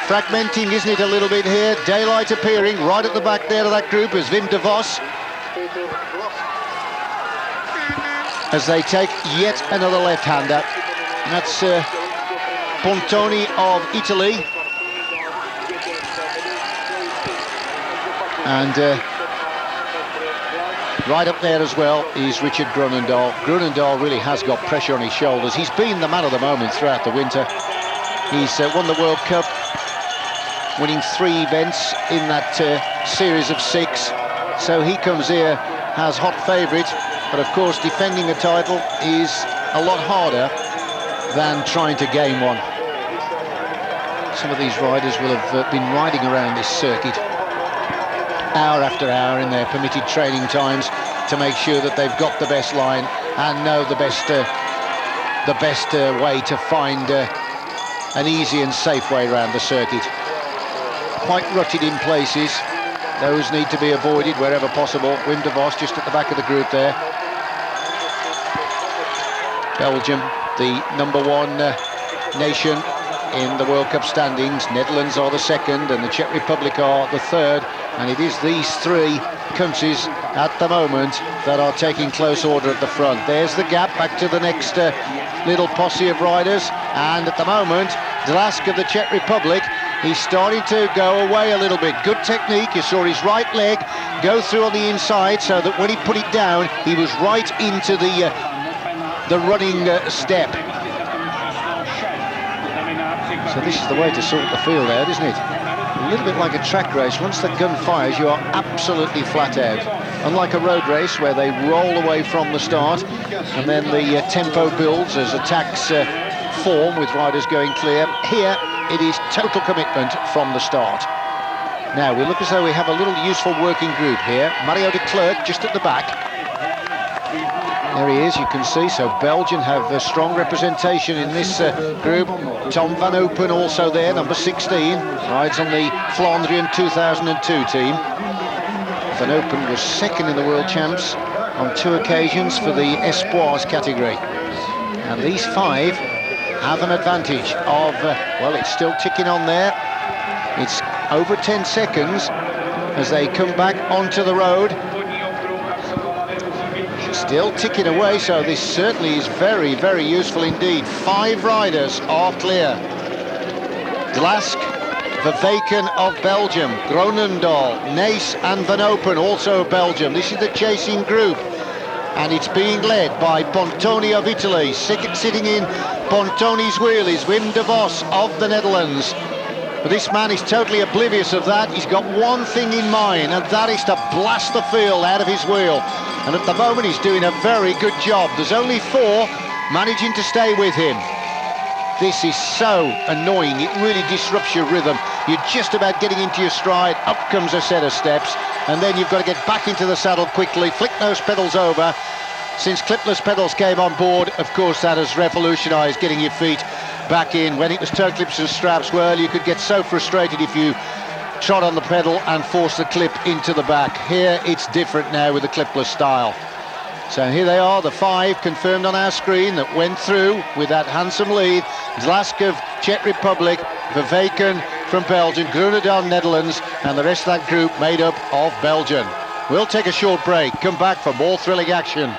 fragmenting, isn't it, a little bit here? Daylight appearing right at the back there of that group is Wim de Vos, as they take yet another left-hander. And that's Pontoni of Italy. And right up there as well is Richard Grunendahl. Grunendahl really has got pressure on his shoulders. He's been the man of the moment throughout the winter. He's won the World Cup, winning 3 events in that series of 6. So he comes here as hot favourite, but of course defending a title is a lot harder than trying to gain one. Some of these riders will have been riding around this circuit hour after hour in their permitted training times to make sure that they've got the best line and know the best way to find an easy and safe way around the circuit. Quite rutted in places. Those need to be avoided wherever possible. Wim de Vos just at the back of the group there. Belgium, the #1 nation in the World Cup standings. Netherlands are the 2nd and the Czech Republic are the 3rd. And it is these 3 countries at the moment that are taking close order at the front. There's the gap back to the next little posse of riders. And at the moment, Dlask of the Czech Republic, he's starting to go away a little bit. Good technique. You saw his right leg go through on the inside so that when he put it down, he was right into the running step. So this is the way to sort the field out, isn't it? A little bit like a track race. Once the gun fires, you are absolutely flat out. Unlike a road race where they roll away from the start and then the tempo builds as attacks form with riders going clear. Here it is total commitment from the start. Now we look as though we have a little useful working group here. Mario de Klerk just at the back. There he is, you can see. So Belgium have a strong representation in this group. Tom van Open also there, number 16, rides on the Flandrian 2002 team. Van Open was 2nd in the World Champs on 2 occasions for the Espoirs category. And these 5 have an advantage of, well, it's still ticking on there. It's over 10 seconds as they come back onto the road. Still ticking away, so this certainly is very, very useful indeed. 5 riders are clear. Dlask, Verweken of Belgium, Grunendahl, Naes and Van Open, also of Belgium. This is the chasing group, and it's being led by Pontoni of Italy. Sitting in Pontoni's wheel is Wim de Vos of the Netherlands. But this man is totally oblivious of that. He's got one thing in mind, and that is to blast the field out of his wheel. And at the moment, he's doing a very good job. There's only 4 managing to stay with him. This is so annoying. It really disrupts your rhythm. You're just about getting into your stride. Up comes a set of steps, and then you've got to get back into the saddle quickly, flick those pedals over. Since clipless pedals came on board, of course, that has revolutionised getting your feet back in. When it was toe clips and straps, well, you could get so frustrated if you trod on the pedal and force the clip into the back. Here it's different now with the clipless style. So here they are, the 5 confirmed on our screen that went through with that handsome lead. Dlask of Czech Republic, Verweken from Belgium, Grunendahl Netherlands, and the rest of that group made up of Belgium. We'll take a short break, come back for more thrilling action.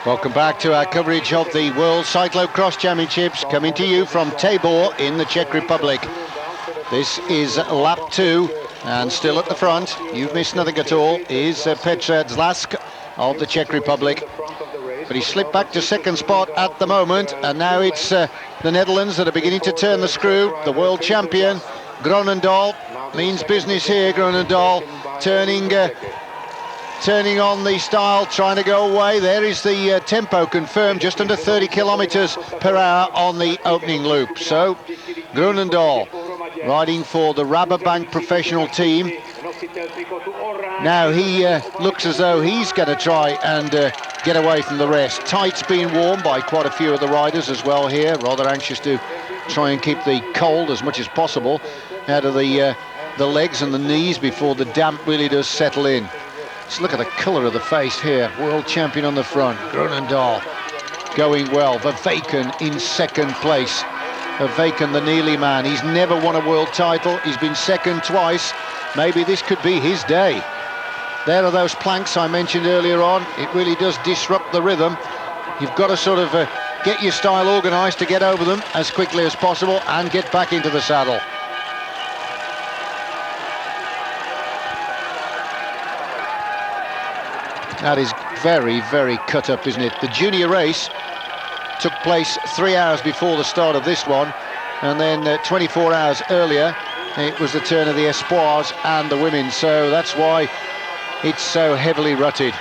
Welcome back to our coverage of the World Cyclocross Championships, coming to you from Tabor in the Czech Republic. This is lap 2, and still at the front, you've missed nothing at all, is Petr Dlask of the Czech Republic. But he slipped back to 2nd spot at the moment, and now it's the Netherlands that are beginning to turn the screw. The world champion, Grunendahl, means business here. Grunendahl turning on the style, trying to go away. There is the tempo confirmed, just under 30 kilometers per hour on the opening loop. So Grunendahl riding for the Rabobank professional team. Now he looks as though he's going to try and get away from the rest. Tights being worn by quite a few of the riders as well here, rather anxious to try and keep the cold as much as possible out of the legs and the knees before the damp really does settle in. Just look at the colour of the face here. World champion on the front, Grunendahl. going well. Vervaeken in second place. Vervaeken, the Neely man, he's never won a world title. He's been second twice. Maybe this could be his day. There are those planks I mentioned earlier on. It really does disrupt the rhythm. You've got to sort of get your style organised to get over them as quickly as possible and get back into the saddle. That is very, very cut up, isn't it? The junior race took place 3 hours before the start of this one, and then 24 hours earlier it was the turn of the espoirs and the women, so that's why it's so heavily rutted.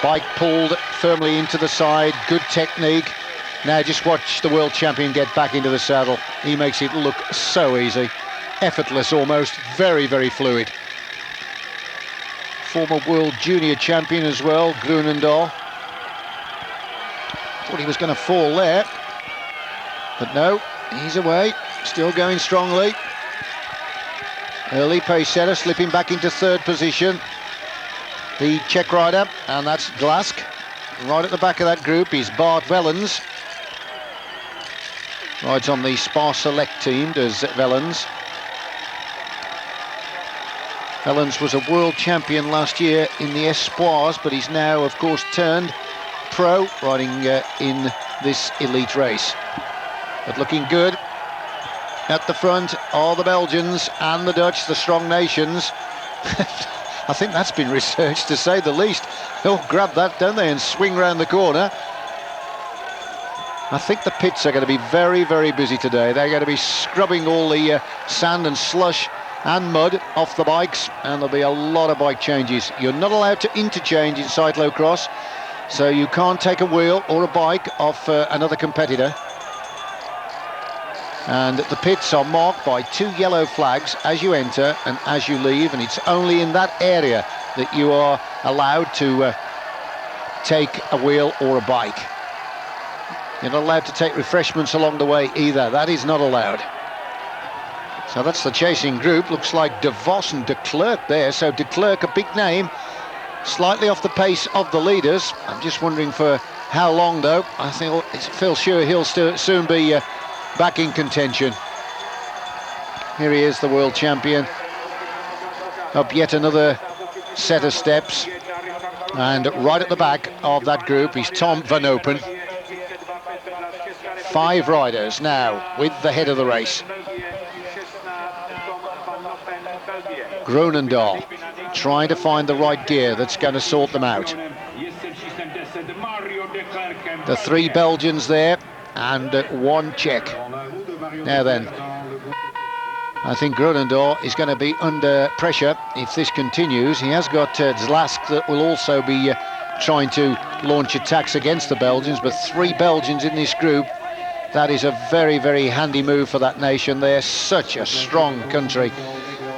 Bike pulled firmly into the side, good technique. Now just watch the world champion get back into the saddle. He makes it look so easy, effortless almost, very, very fluid. Former world junior champion as well, Groenendaal. Thought he was going to fall there, but no, he's away, still going strongly. Early pace setter slipping back into third position. The Czech rider, and that's Glask. Right at the back of that group is Bart Wellens. Rides on the Spa Select team, does Wellens. Wellens was a world champion last year in the Espoirs, but he's now, of course, turned pro, riding in this elite race. But looking good. At the front are the Belgians and the Dutch, the strong nations. I think that's been researched, to say the least. They'll grab that, don't they, and swing round the corner. I think the pits are going to be very, very busy today. They're going to be scrubbing all the sand and slush and mud off the bikes, and there'll be a lot of bike changes. You're not allowed to interchange in cyclocross, so you can't take a wheel or a bike off another competitor. And the pits are marked by 2 yellow flags as you enter and as you leave, and it's only in that area that you are allowed to take a wheel or a bike. You're not allowed to take refreshments along the way either. That is not allowed. So that's the chasing group. Looks like De Vos and De Klerk there. So De Klerk, a big name, slightly off the pace of the leaders. I'm just wondering for how long, though. I feel sure he'll soon be back in contention. Here he is, the world champion, up yet another set of steps, and right at the back of that group is Tom Van Open. 5 riders now with the head of the race. Groenendaal trying to find the right gear that's going to sort them out. The 3 Belgians there and 1 Czech. Now then, I think Groenendaal is going to be under pressure if this continues. He has got Zlask that will also be trying to launch attacks against the Belgians, but 3 Belgians in this group, that is a very, very handy move for that nation. They're such a strong country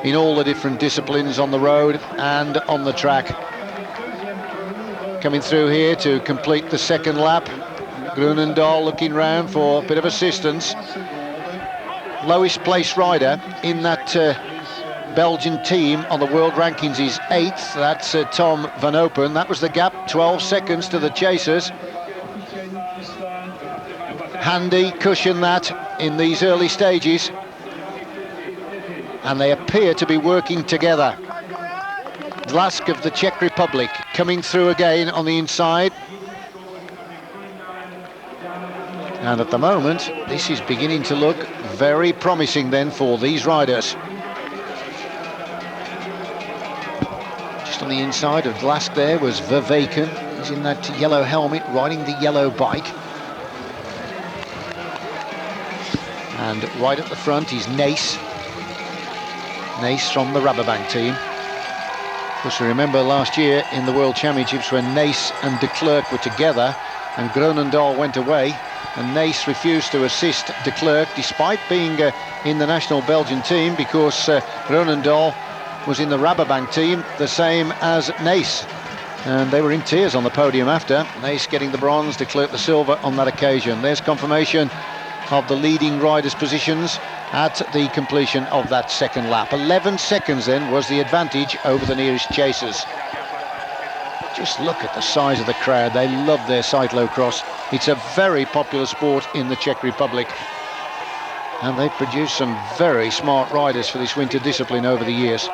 in all the different disciplines on the road and on the track. Coming through here to complete the second lap. Groenendaal looking round for a bit of assistance. Lowest place rider in that Belgian team on the world rankings is 8th. That's Tom Van Open. That was the gap, 12 seconds to the chasers. Handy cushion that in these early stages. And they appear to be working together. Glask of the Czech Republic coming through again on the inside. And at the moment, this is beginning to look very promising then for these riders. Just on the inside of Glask there was Vervaeken. He's in that yellow helmet, riding the yellow bike. And right at the front is Nace. Nace from the Rabobank team. Of course, we remember last year in the World Championships when Nace and De Klerk were together and Groenendaal went away, and Nace refused to assist De Klerk despite being in the national Belgian team, because Groenendaal was in the Rabobank team, the same as Nace. And they were in tears on the podium after. Nace getting the bronze, De Klerk the silver on that occasion. There's confirmation of the leading riders' positions at the completion of that second lap. 11 seconds then was the advantage over the nearest chasers. Just look at the size of the crowd. They love their cyclocross. It's a very popular sport in the Czech Republic. And they've produced some very smart riders for this winter discipline over the years.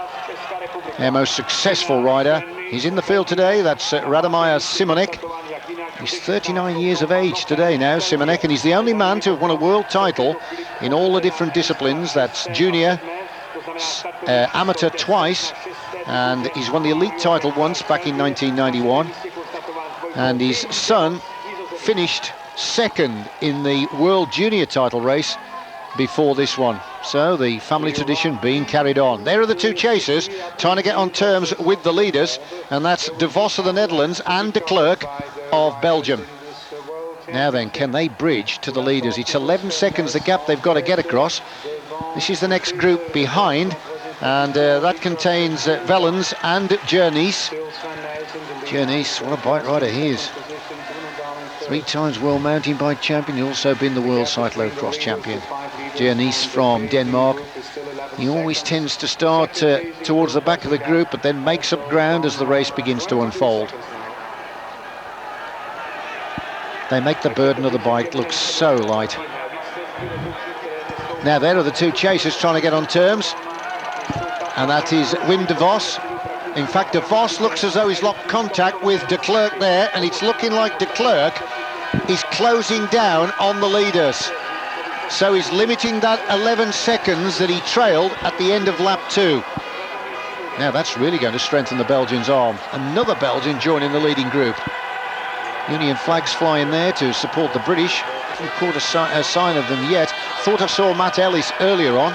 Their most successful rider, he's in the field today, that's Radomir Simonek. He's 39 years of age today now, Simonek, and he's the only man to have won a world title in all the different disciplines. That's junior, amateur twice, and he's won the elite title once back in 1991. And his son finished second in the world junior title race before this one. So the family tradition being carried on. There are the two chasers trying to get on terms with the leaders, and that's De Vos of the Netherlands and De Klerk of Belgium. Now then, can they bridge to the leaders? It's 11 seconds the gap they've got to get across. This is the next group behind, and that contains Wellens and Journeys. Journeys, what a bike rider he is. 3 times world mountain bike champion. He's also been the world cyclocross champion. Journeys from Denmark. He always tends to start towards the back of the group, but then makes up ground as the race begins to unfold. They make the burden of the bike look so light. Now there are the two chasers trying to get on terms, and that is Wim De Vos. In fact, De Vos looks as though he's locked contact with De Klerk there, and it's looking like De Klerk is closing down on the leaders. So he's limiting that 11 seconds that he trailed at the end of lap 2. Now that's really going to strengthen the Belgian's arm. Another Belgian joining the leading group. Union flags flying there to support the British. Haven't caught a sign of them yet. Thought I saw Matt Ellis earlier on.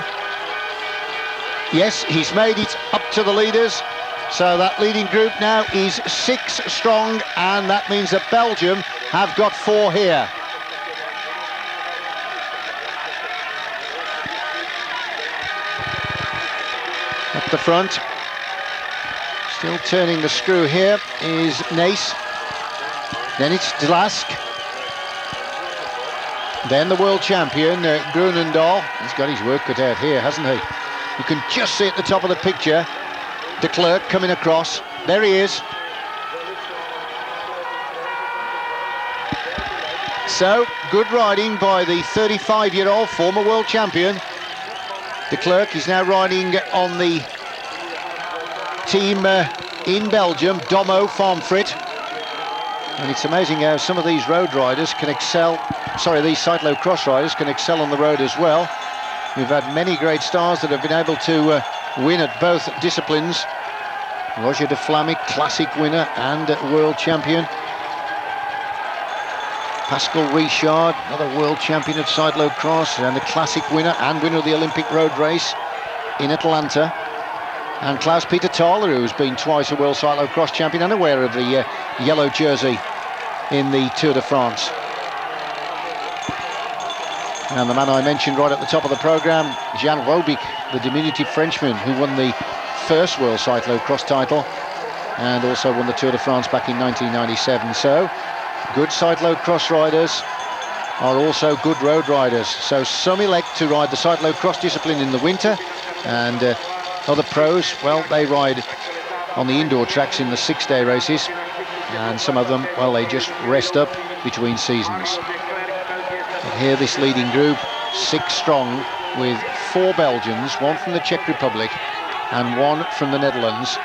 Yes, he's made it up to the leaders. So that leading group now is 6 strong, and that means that Belgium have got 4 here. Up the front, still turning the screw here, is Nace. Then it's Dlask. Then the world champion, Grunendahl. He's got his work cut out here, hasn't he? You can just see at the top of the picture, De Klerk coming across. There he is. So, good riding by the 35-year-old former world champion. De Klerk is now riding on the team in Belgium, Domo Farmfrit. And it's amazing how some of these road riders can excel, these cyclocross riders can excel on the road as well. We've had many great stars that have been able to win at both disciplines. Roger de Vlaminck, classic winner and world champion. Pascal Richard, another world champion of cyclocross and a classic winner and winner of the Olympic road race in Atlanta. And Klaus-Peter Thaler, who's been twice a world cyclocross champion and a wearer of the yellow jersey in the Tour de France. And the man I mentioned right at the top of the programme, Jean Robic, the diminutive Frenchman who won the first world cyclocross title and also won the Tour de France back in 1997. So, good cyclocross riders are also good road riders. So some elect to ride the cyclocross discipline in the winter, and other pros, well, they ride on the indoor tracks in the 6-day races, and some of them, well, they just rest up between seasons. But here this leading group, 6 strong, with 4 Belgians, 1 from the Czech Republic and 1 from the Netherlands,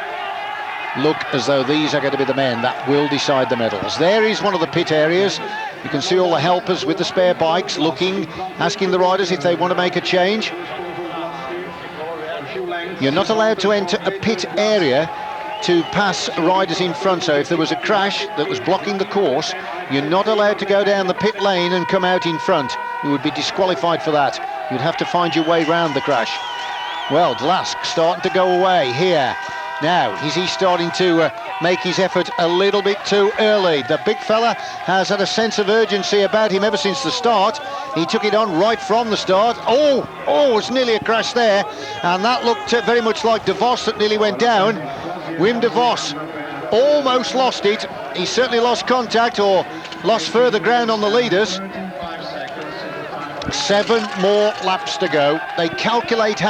look as though these are going to be the men that will decide the medals. There is one of the pit areas. You can see all the helpers with the spare bikes looking, asking the riders if they want to make a change. You're not allowed to enter a pit area to pass riders in front, so if there was a crash that was blocking the course, you're not allowed to go down the pit lane and come out in front. You would be disqualified for that. You'd have to find your way round the crash. Well, Dlask starting to go away here. Now, is he starting to make his effort a little bit too early? The big fella has had a sense of urgency about him ever since the start. He took it on right from the start. Oh, it's nearly a crash there. And that looked very much like De Vos that nearly went down. Wim De Vos almost lost it. He certainly lost contact or lost further ground on the leaders. 7 more laps to go. They calculate how